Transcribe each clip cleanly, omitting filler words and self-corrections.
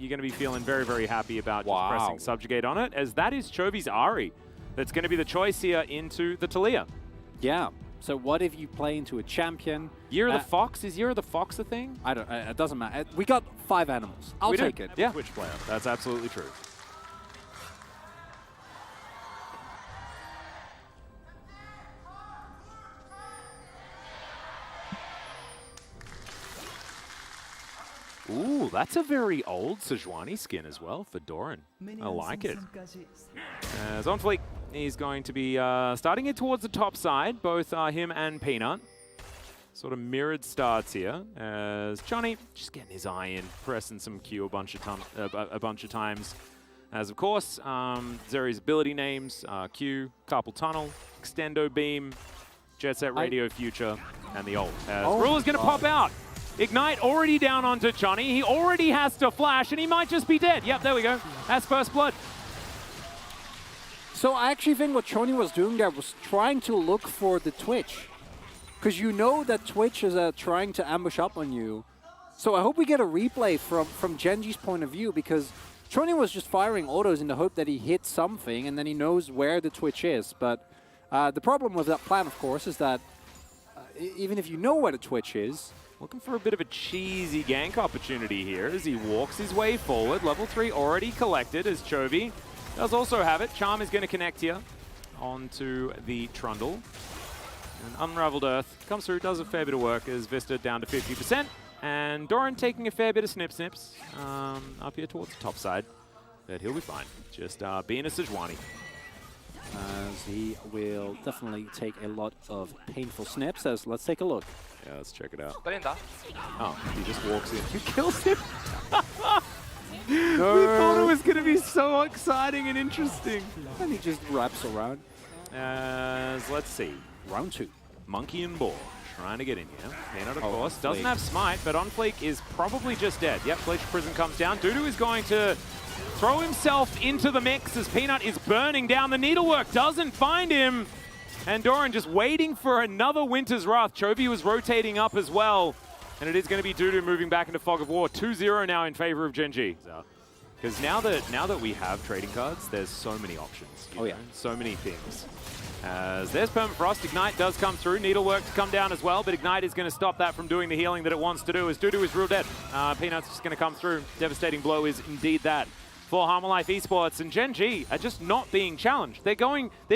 you're going to be feeling very, very happy about just pressing Subjugate on it, as that is Chovy's Ari. That's going to be the choice here into the Talia. Yeah. So what if you play into a champion? Year of the Fox? Is Year of the Fox a thing? I don't. It doesn't matter. We got 5 animals. I'll take it. Yeah. Twitch player. That's absolutely true. Ooh, that's a very old Sejuani skin as well for Doran. I like it. As on Fleek, he's going to be starting it towards the top side, both him and Peanut. Sort of mirrored starts here, as Johnny just getting his eye in, pressing some Q a bunch of times. As of course, Zeri's ability names, Q, Carpal Tunnel, Extendo Beam, Jet Set Radio Future, and the ult. As Ruler's going to pop out. Ignite already down onto Johnny. He already has to flash, and he might just be dead. Yep, there we go. That's first blood. So I actually think what Johnny was doing there was trying to look for the Twitch. Because you know that Twitch is trying to ambush up on you. So I hope we get a replay from Genji's point of view, because Johnny was just firing autos in the hope that he hits something, and then he knows where the Twitch is. But the problem with that plan, of course, is that even if you know where the Twitch is, looking for a bit of a cheesy gank opportunity here as he walks his way forward. Level 3 already collected as Chovy does also have it. Charm is going to connect here onto the Trundle. And Unraveled Earth comes through, does a fair bit of work as Vista down to 50%. And Doran taking a fair bit of snips up here towards the top side. But he'll be fine, just being a Sejuani. As he will definitely take a lot of painful snips. As let's take a look. Yeah, let's check it out. Oh, he just walks in. You killed him? No. We thought it was going to be so exciting and interesting. And he just wraps around. As, let's see. Round 2. Monkey and Ball trying to get in here. Peanut, of course, doesn't have Smite, but On Fleek is probably just dead. Yep, Glacier Prison comes down. Dudu is going to throw himself into the mix as Peanut is burning down. The needlework doesn't find him. And Doran just waiting for another Winter's Wrath. Chovy was rotating up as well. And it is going to be Dudu moving back into Fog of War. 2-0 now in favor of Genji. Because now that we have trading cards, there's so many options. You know? So many things. As there's Permafrost. Ignite does come through. Needlework to come down as well. But Ignite is going to stop that from doing the healing that it wants to do as Dudu is real dead. Peanut's just going to come through. Devastating Blow is indeed that for Harmalife Esports, and Genji are just not being challenged. They're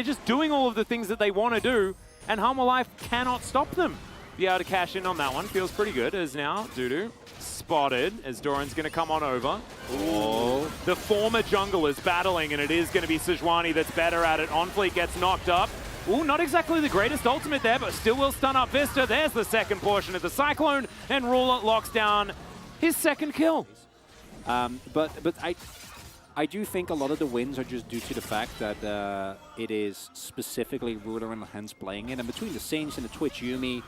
just doing all of the things that they want to do, and Harmalife cannot stop them. Be able to cash in on that one. Feels pretty good, as now Dudu spotted as Doran's going to come on over. Ooh. The former jungle is battling, and it is going to be Sejuani that's better at it. On Fleet gets knocked up. Ooh, not exactly the greatest ultimate there, but still will stun up Vista. There's the second portion of the Cyclone, and Ruler locks down his second kill. But I do think a lot of the wins are just due to the fact that it is specifically Ruler and Lehens playing it. And between the Saints and the Twitch Yuumi,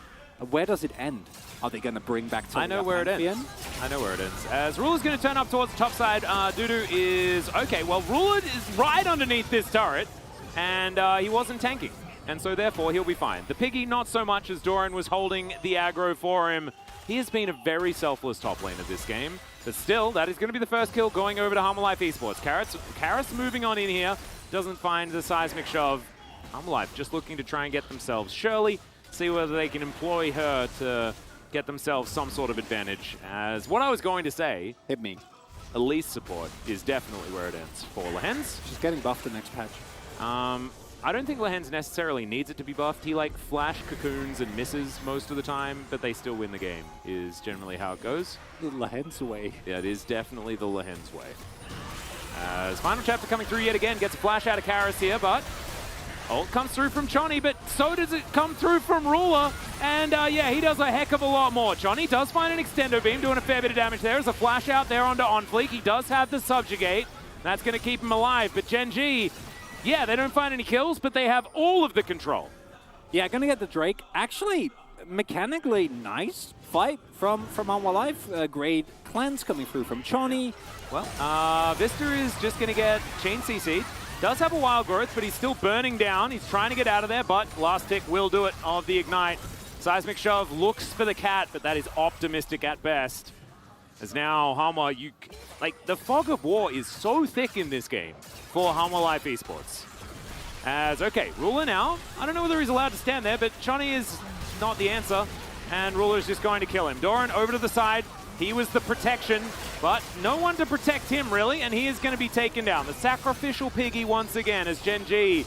where does it end? Are they going to bring back to I know where it ends. I know where it ends. As Ruler's going to turn up towards the top side, Dudu is... Okay, well, Ruler is right underneath this turret, and he wasn't tanking. And so, therefore, he'll be fine. The Piggy, not so much, as Doran was holding the aggro for him. He has been a very selfless top lane of this game. But still, that is going to be the first kill going over to Harmalife Esports. Karis moving on in here. Doesn't find the seismic shove. Harmalife just looking to try and get themselves Shirley. See whether they can employ her to get themselves some sort of advantage. As what I was going to say, hit me. Elise support is definitely where it ends for Lehens. She's getting buffed the next patch. I don't think Lehens necessarily needs it to be buffed. He like flash cocoons and misses most of the time, but they still win the game, is generally how it goes. The Lehens way. Yeah, it is definitely the Lehens way. As final chapter coming through yet again, gets a flash out of Karis here, but ult comes through from Johnny, but so does it come through from Ruler. And yeah, he does a heck of a lot more. Johnny does find an extendo beam, doing a fair bit of damage there. There's a flash out there onto On Fleek. He does have the subjugate. That's going to keep him alive, but Genji, yeah, they don't find any kills, but they have all of the control. Yeah, gonna get the Drake. Actually, mechanically nice fight from Harmalife. Great cleanse coming through from Johnny. Well, Vista is just gonna get chain CC'd. Does have a wild growth, but he's still burning down. He's trying to get out of there, but last tick will do it of the Ignite. Seismic Shove looks for the cat, but that is optimistic at best. As now, Hanwha, like, the fog of war is so thick in this game for Hanwha Life Esports. As, okay, Ruler now, I don't know whether he's allowed to stand there, but Johnny is not the answer, and Ruler's just going to kill him. Doran over to the side. He was the protection, but no one to protect him, really, and he is going to be taken down. The sacrificial piggy once again as Gen G,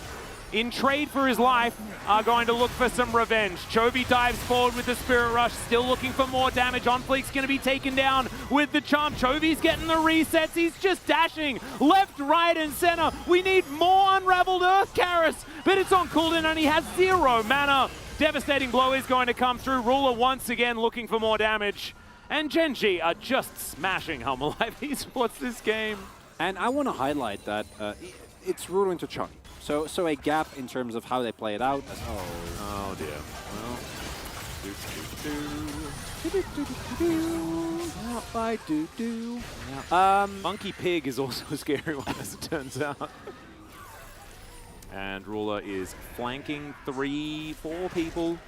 in trade for his life, are going to look for some revenge. Chovy dives forward with the Spirit Rush, still looking for more damage. OnFleek's going to be taken down with the Charm. Chovy's getting the resets. He's just dashing left, right, and center. We need more Unraveled Earth, Karis, but it's on cooldown and he has 0 mana. Devastating blow is going to come through. Ruler once again looking for more damage. And Gen G are just smashing Hanwha Life Esports this game. And I want to highlight that it's Ruler into Chunky. So a gap in terms of how they play it out. Oh dear. Well, Monkey Pig is also a scary one, as it turns out. And Ruler is flanking 3-4 people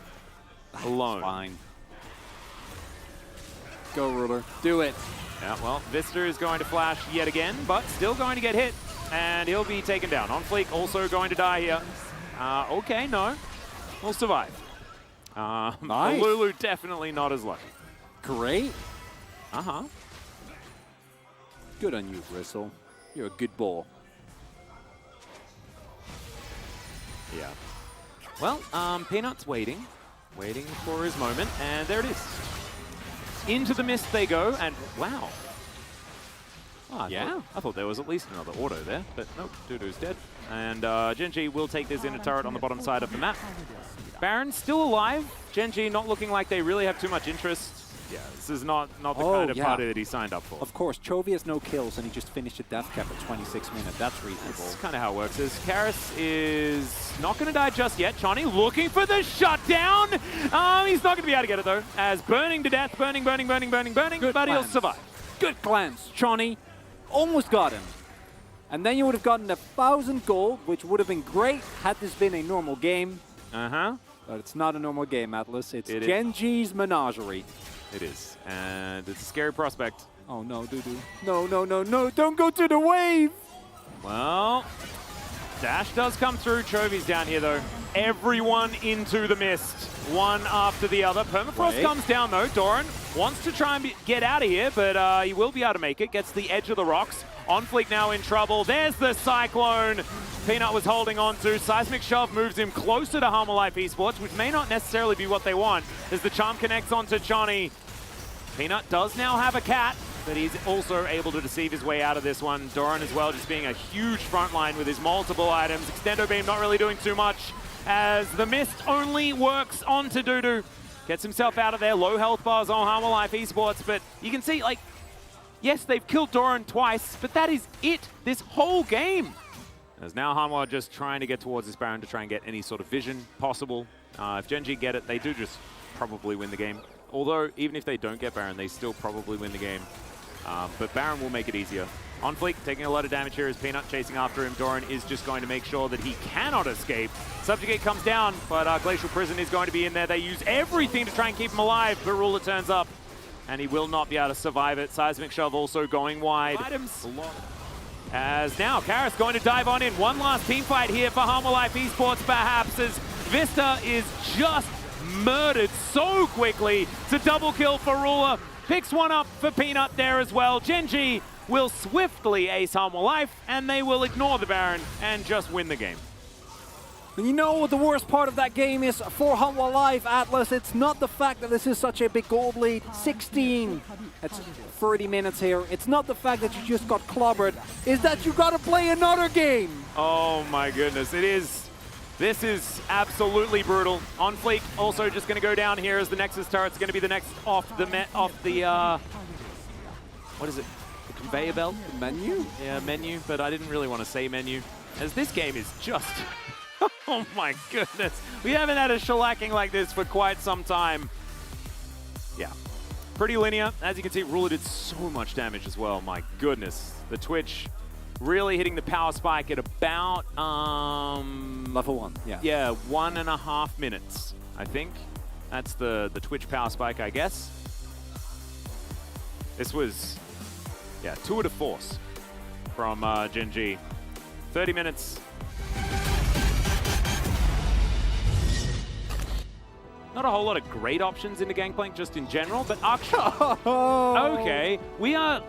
alone. Fine. Go, Ruler. Do it. Yeah, well, Vista is going to flash yet again, but still going to get hit. And he'll be taken down. OnFleek also going to die here. Okay, no. We'll survive. Nice. Lulu definitely not as lucky. Great. Uh-huh. Good on you, Gristle. You're a good ball. Yeah. Well, Peanut's waiting for his moment, and there it is. Into the mist they go, and wow. Oh, I thought there was at least another auto there, but nope, Dudu's dead. And Gen G will take this inner turret on the bottom side of the map. Baron still alive. Gen G not looking like they really have too much interest. Yeah, this is not the kind of party that he signed up for. Of course, Chovy has no kills, and he just finished a death cap at 26 minutes. That's reasonable. That's kind of how it works. Is Karis is not going to die just yet. Johnny looking for the shutdown. He's not going to be able to get it, though, as burning to death. Burning, but he'll survive. Good glance, Johnny. Almost got him. And then you would have gotten 1,000 gold, which would have been great had this been a normal game. Uh-huh. But it's not a normal game, Atlas. It's Gen G's menagerie. It is. And it's a scary prospect. Oh, no, Dudu. No. Don't go to the wave. Well, dash does come through. Chovy's down here, though. Everyone into the mist, one after the other. Permafrost comes down, though. Doran wants to try and get out of here, but he will be able to make it. Gets the edge of the rocks. OnFleek now in trouble. There's the Cyclone. Peanut was holding on to. Seismic Shove moves him closer to Hanwha Life Esports, which may not necessarily be what they want, as the Charm connects onto Johnny. Peanut does now have a cat, but he's also able to deceive his way out of this one. Doran as well, just being a huge front line with his multiple items. Extendo Beam not really doing too much, as the mist only works onto Dudu. Gets himself out of there. Low health bars on Hanwha Life Esports, but you can see, like, yes, they've killed Doran twice, but that is it this whole game. As now Hanwha just trying to get towards this Baron to try and get any sort of vision possible. If Gen G get it, they do just probably win the game. Although, even if they don't get Baron, they still probably win the game. But Baron will make it easier. OnFleek taking a lot of damage here as Peanut chasing after him. Doran is just going to make sure that he cannot escape. Subjugate comes down, but Glacial Prison is going to be in there. They use everything to try and keep him alive, but Ruler turns up, and he will not be able to survive it. Seismic Shove also going wide. Items. As now, Karis going to dive on in. One last team fight here for Hanwha Life Esports, perhaps, as Vista is just murdered so quickly. It's a double kill for Ruler. Picks one up for Peanut there as well. Gen G will swiftly ace Hanwha Life, and they will ignore the Baron and just win the game. And you know what the worst part of that game is for Hanwha Life, Atlas? It's not the fact that this is such a big gold lead, 16. That's 30 minutes here. It's not the fact that you just got clobbered. It's that you got to play another game. Oh my goodness, it is. This is absolutely brutal. OnFleek also just going to go down here as the Nexus turret's going to be the next off the what is it? The conveyor belt? Menu? Yeah, menu, but I didn't really want to say menu, as this game is just... Oh my goodness. We haven't had a shellacking like this for quite some time. Yeah. Pretty linear. As you can see, Ruler did so much damage as well. My goodness. The Twitch really hitting the power spike at about... Level 1, yeah. Yeah, 1.5 minutes, I think. That's the Twitch power spike, I guess. This was, yeah, tour de force from Gen.G. 30 minutes. Not a whole lot of great options in the Gangplank just in general, but Akshan. Okay, we are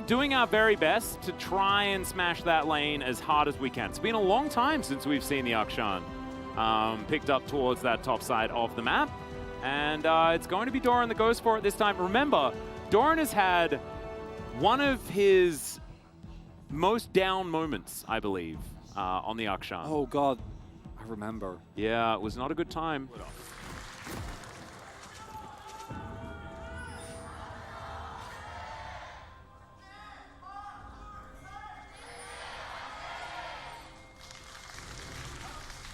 doing our very best to try and smash that lane as hard as we can. It's been a long time since we've seen the Akshan picked up towards that top side of the map. And it's going to be Doran that goes for it this time. Remember, Doran has had one of his most down moments, I believe, on the Akshan. Oh God, I remember. Yeah, it was not a good time.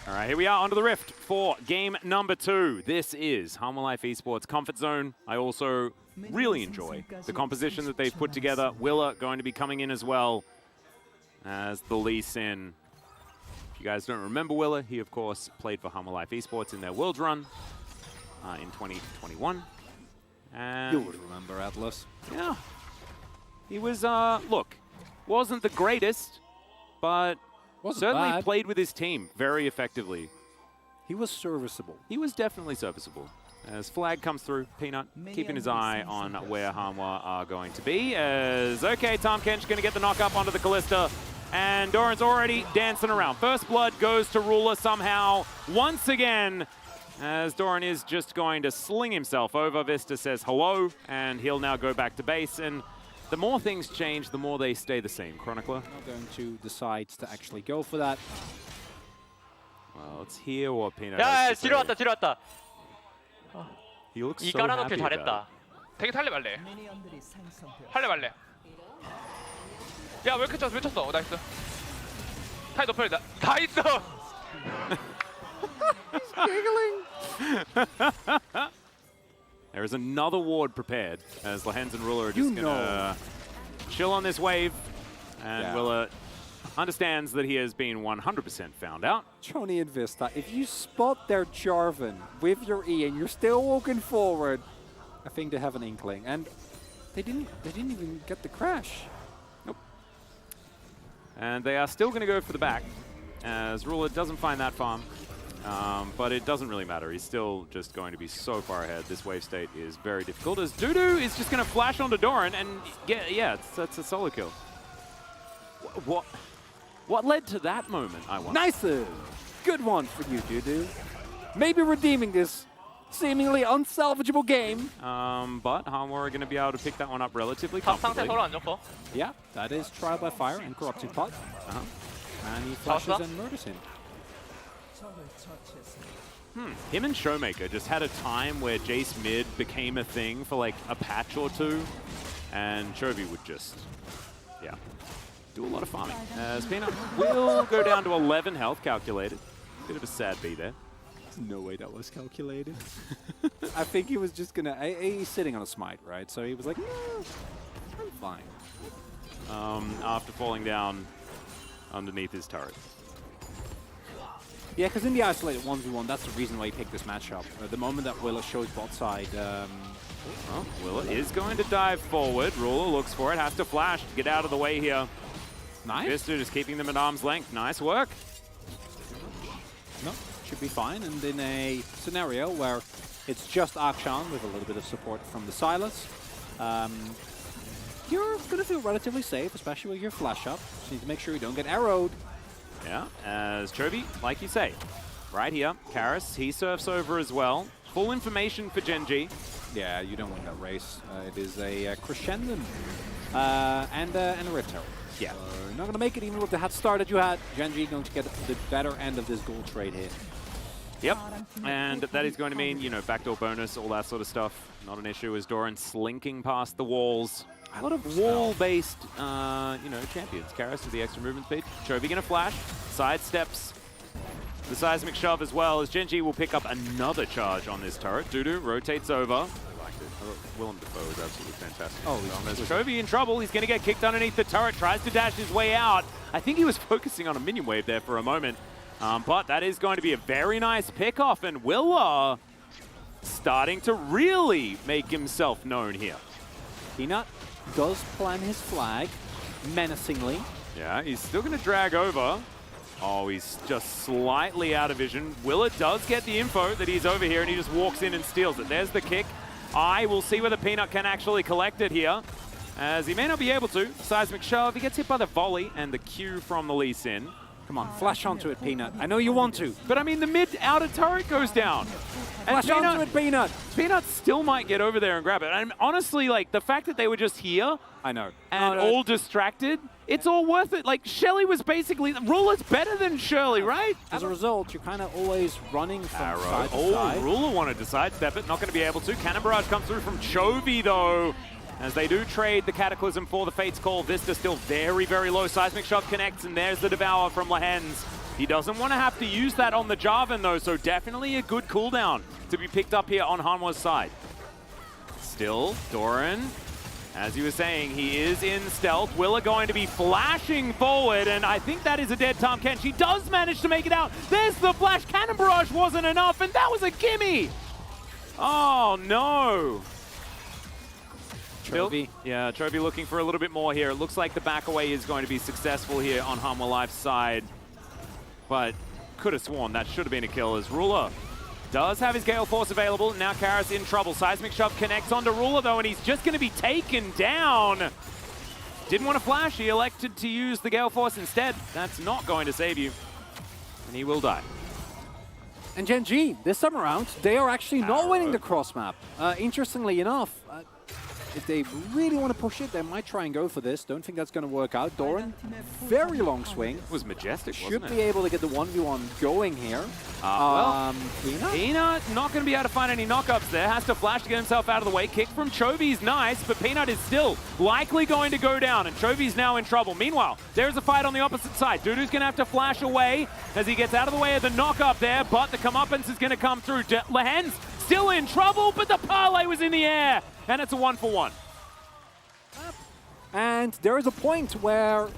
All right, here we are onto the Rift for game number 2. This is Life Esports Comfort Zone. I also really enjoy the composition that they've put together. Willa going to be coming in as well as the Lee Sin. If you guys don't remember Willa, he of course played for Life Esports in their Worlds run in 2021. And You would remember Atlas. yeah, he was, look, wasn't the greatest, but Wasn't certainly bad. played with his team very effectively. He was serviceable. He was definitely serviceable. As flag comes through, Peanut keeping his eye on where Hanwha are going to be. As, okay, Tom Kench going to get the knock up onto the Callista. And Doran's already dancing around. First blood goes to Ruler somehow. Once again, as Doran is just going to sling himself over. Vista says hello, and he'll now go back to base. And the more things change, the more they stay the same. Chronicler. Not going to decide to actually go for that. Well, let's hear what Peanut 야, has to 뒤로 say. 왔다, 뒤로 왔다. He looks 이 so 깔아놓길 happy about it. 잘했다. 되게 탈래 말래. 할래 말래. 야, 왜 이렇게 쳤어? 왜 쳤어? 나이스. 타이 높여야 나이스. There is another ward prepared as Lahens and Ruler are You just going to chill on this wave. And Yeah. Willa understands that he has been 100% found out. Choni and Vista, if you spot their Jarvan with your E and you're still walking forward, I think they have an inkling. And they didn't even get the crash. Nope. And they are still going to go for the back as Ruler doesn't find that farm. But it doesn't really matter. He's still just going to be so far ahead. This wave state is very difficult as Dudu is just going to flash onto Doran and get, yeah, that's a solo kill. What led to that moment, I wonder? Nice! Good one for you, Dudu. Maybe redeeming this seemingly unsalvageable game. But Hanwha are going to be able to pick that one up relatively 탑 상태 comfortably. 서로 안 좋고. Yeah, that is Trial by Fire and Corrupting Pot. And he flashes Salsa? and murders him. Him and Showmaker just had a time where Jace mid became a thing for like a patch or two, and Chovy would just, yeah, do a lot of farming. As Peanut will go down to 11 health calculated. Bit of a sad B there. There's no way that was calculated. I think he was just gonna. He's sitting on a smite, right? So he was like, I'm fine. After falling down underneath his turret. Yeah, because in the isolated 1v1, that's the reason why he picked this matchup. The moment that Willa shows bot side, Well, Willa is going to dive forward. Ruler looks for it, has to flash to get out of the way here. nice. Vista just keeping them at arm's length. Nice work. No, should be fine. And in a scenario where it's just Akshan with a little bit of support from the Silas, you're going to feel relatively safe, especially with your flash up. Just need to make sure you don't get arrowed. Yeah, as Chovy, like you say, right here, Karis, he surfs over as well. Full information for Gen.G. Yeah, you don't win that race. It is a crescendo and a Rift Herald. Yeah. So you're not going to make it even with the head start that you had. Gen.G going to get the better end of this gold trade here. Yep, and that is going to mean, you know, backdoor bonus, all that sort of stuff. Not an issue as Doran slinking past the walls. A lot of wall-based, you know, champions. Karis with the extra movement speed. Chovy gonna flash, sidesteps the seismic shove as well as Gen.G will pick up another charge on this turret. Dudu rotates over. I liked it. Willem Dafoe is absolutely fantastic. Oh, There's Chovy in trouble. He's gonna get kicked underneath the turret, tries to dash his way out. I think he was focusing on a minion wave there for a moment. But that is going to be a very nice pickoff, and Willa starting to really make himself known here. Peanut does plant his flag menacingly. Yeah, he's still going to drag over. Oh, he's just slightly out of vision. Willa does get the info that he's over here, and he just walks in and steals it. There's the kick. I will see whether Peanut can actually collect it here, as he may not be able to. Seismic shove. He gets hit by the volley and the Q from the Lee Sin. Come on, flash onto it, Peanut. I know you want to. But I mean, the mid-outer turret goes down. Flash onto it, Peanut. Peanut still might get over there and grab it. And honestly, like, the fact that they were just here I know. and all distracted, it's all worth it. Like, Shelly was basically, Ruler's better than Shirley, right? As a result, you're kind of always running from side to Oh, side. Ruler wanted to sidestep it, not going to be able to. Cannon Barrage comes through from Chovy, though, as they do trade the Cataclysm for the Fate's Call. Vista still very, very low. Seismic Shove connects, and there's the Devour from Lehens. He doesn't want to have to use that on the Jarvan, though, so definitely a good cooldown to be picked up here on Hanwha's side. Still, Doran, as you were saying, he is in stealth. Willa going to be flashing forward, and I think that is a dead Tahm Kench. She does manage to make it out. There's the flash. Cannon Barrage wasn't enough, and that was a gimme. Oh, no. Chovy. Yeah, Chovy looking for a little bit more here. It looks like the back away is going to be successful here on Hanwha Life's side. But could have sworn that should have been a kill, as Ruler does have his Gale Force available. Now Karis in trouble. Seismic Shove connects onto Ruler, though, and he's just going to be taken down. Didn't want to flash. He elected to use the Gale Force instead. That's not going to save you. And he will die. And Gen G, this time around, they are actually not winning the cross map. Interestingly enough, if they really want to push it, they might try and go for this. Don't think that's going to work out. Doran, very long swing. It was majestic, Should wasn't be it? able to get the 1v1 going here. Peanut not going to be able to find any knockups there. Has to flash to get himself out of the way. Kick from Chovy's nice, but Peanut is still likely going to go down, and Chovy's now in trouble. Meanwhile, there's a fight on the opposite side. Dudu's going to have to flash away as he gets out of the way of the knockup there, but the comeuppance is going to come through. Lehens still in trouble, but the parlay was in the air, and it's a 1-for-1. And there is a point where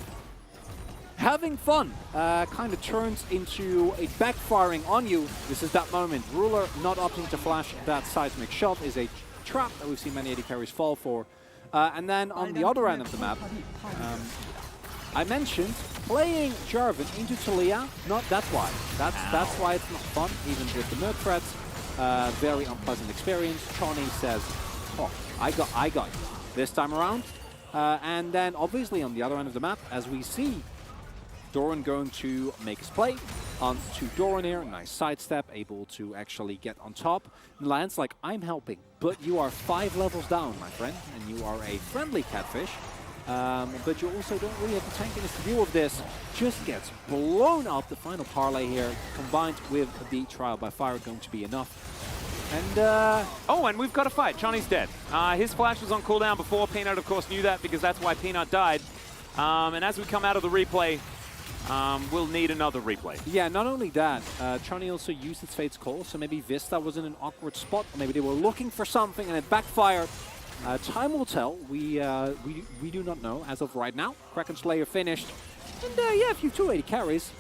having fun kind of turns into a backfiring on you. This is that moment. Ruler not opting to flash that Seismic Shove is a trap that we've seen many AD carries fall for. And then on the other end of the map, I mentioned playing Jarvan into Taliyah. That's why. That's why it's not fun, even with the nerf threats. Very unpleasant experience. Chani says, "Oh, I got you this time around." And then obviously on the other end of the map, as we see Doran going to make his play onto Doran here. Nice sidestep, able to actually get on top. Lands like, I'm helping, but you are 5 levels down, my friend, and you are a friendly catfish. But you also don't really have the tankiness to deal with this. Just gets blown up. The final parlay here, combined with the trial by fire, going to be enough. And oh, and we've got a fight. Chani's dead. His flash was on cooldown before. Peanut, of course, knew that because that's why Peanut died. And as we come out of the replay, we'll need another replay. Yeah, not only that, Chani also used its Fate's Call, so maybe Vista was in an awkward spot, or maybe they were looking for something and it backfired. Time will tell. We do not know as of right now. Kraken Slayer finished. And yeah, if you have 280 carries,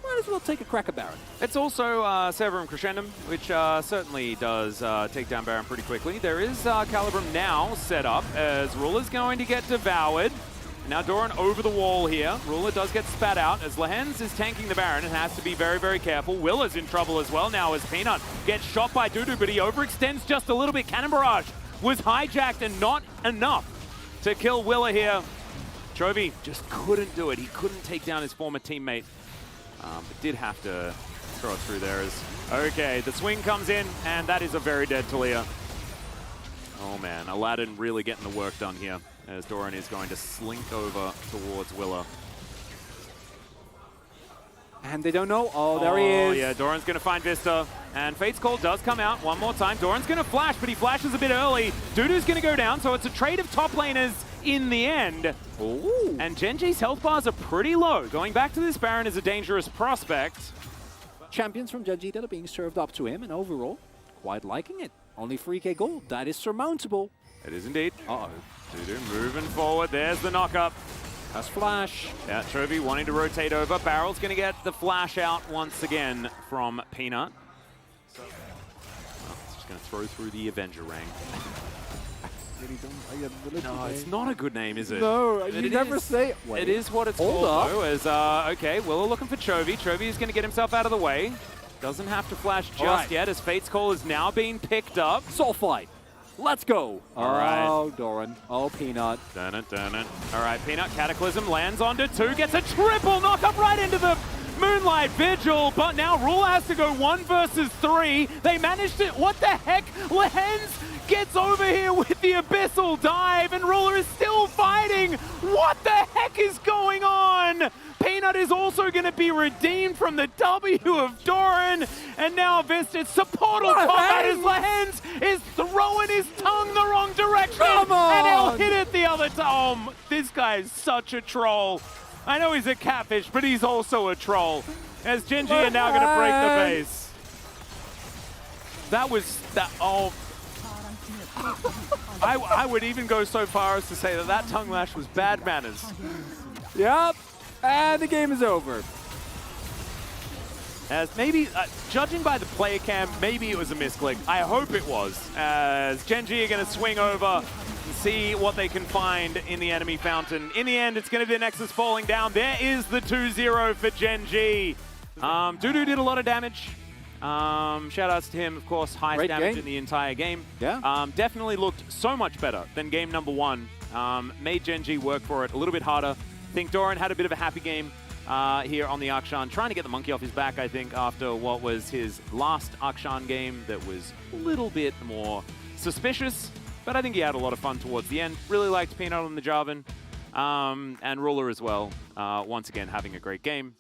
might as well take a Cracker Baron. It's also Severum Crescendum, which certainly does take down Baron pretty quickly. There is Calibrum now set up as Ruler's going to get devoured. Now Doran over the wall here. Ruler does get spat out as Lehens is tanking the Baron and has to be very, very careful. Willa's in trouble as well now as Peanut gets shot by Dudu, but he overextends just a little bit. Cannon Barrage was hijacked and not enough to kill Willa here. Chovy just couldn't do it. He couldn't take down his former teammate, but did have to throw it through there. Okay, the swing comes in, and that is a very dead Taliyah. Oh man, Aladdin really getting the work done here, as Doran is going to slink over towards Willa. And they don't know. Oh, there he is. Yeah, Doran's going to find Vista. And Fate's Call does come out one more time. Doran's going to flash, but he flashes a bit early. Dudu's going to go down, so it's a trade of top laners in the end. Ooh. And Genji's health bars are pretty low. Going back to this Baron is a dangerous prospect. Champions from Genji that are being served up to him, and overall, quite liking it. Only 3k gold. That is surmountable. It is indeed. Uh-oh. Dudu moving forward. There's the knock-up. Has flash. Yeah, Chovy wanting to rotate over. Barrel's going to get the flash out once again from Peanut. Oh, just going to throw through the Avenger ring. No, it's not a good name, is it? No, But you it never is. say. Wait. It is what it's Hold called, up. though. As, okay, Willow looking for Chovy. Chovy is going to get himself out of the way. Doesn't have to flash just right. yet, as Fate's Call is now being picked up. Soul Fight. Let's go. All right. Oh, Doran. Oh, Peanut. Dun it, dun it. All right, Peanut Cataclysm lands onto 2, gets a triple knock up right into the Moonlight Vigil, but now Ruler has to go 1 versus 3. They managed it. What the heck? Lehens gets over here with the Abyssal Dive, and Ruler is still fighting. What the heck is going on? Peanut is also going to be redeemed from the W of Doran, and now Vistas supportal combat as Lehens is throwing his tongue the wrong direction. Come on! And he'll hit it the other time. This guy is such a troll. I know he's a catfish, but he's also a troll. As Genji are now going to break the base. That was that. Oh. I would even go so far as to say that that tongue lash was bad manners. Yep. And the game is over. As maybe, judging by the player cam, maybe it was a misclick. I hope it was. As Genji are going to swing over and see what they can find in the enemy fountain. In the end, it's going to be the Nexus falling down. There is the 2-0 for Genji. Dudu did a lot of damage. Shout outs to him, of course, highest Great damage game. in the entire game. Yeah. Definitely looked so much better than game number 1. Made Genji work for it a little bit harder. I think Doran had a bit of a happy game here on the Akshan, trying to get the monkey off his back, I think, after what was his last Akshan game that was a little bit more suspicious. But I think he had a lot of fun towards the end. Really liked Peanut on the Jarvan, and Ruler as well. Once again, having a great game.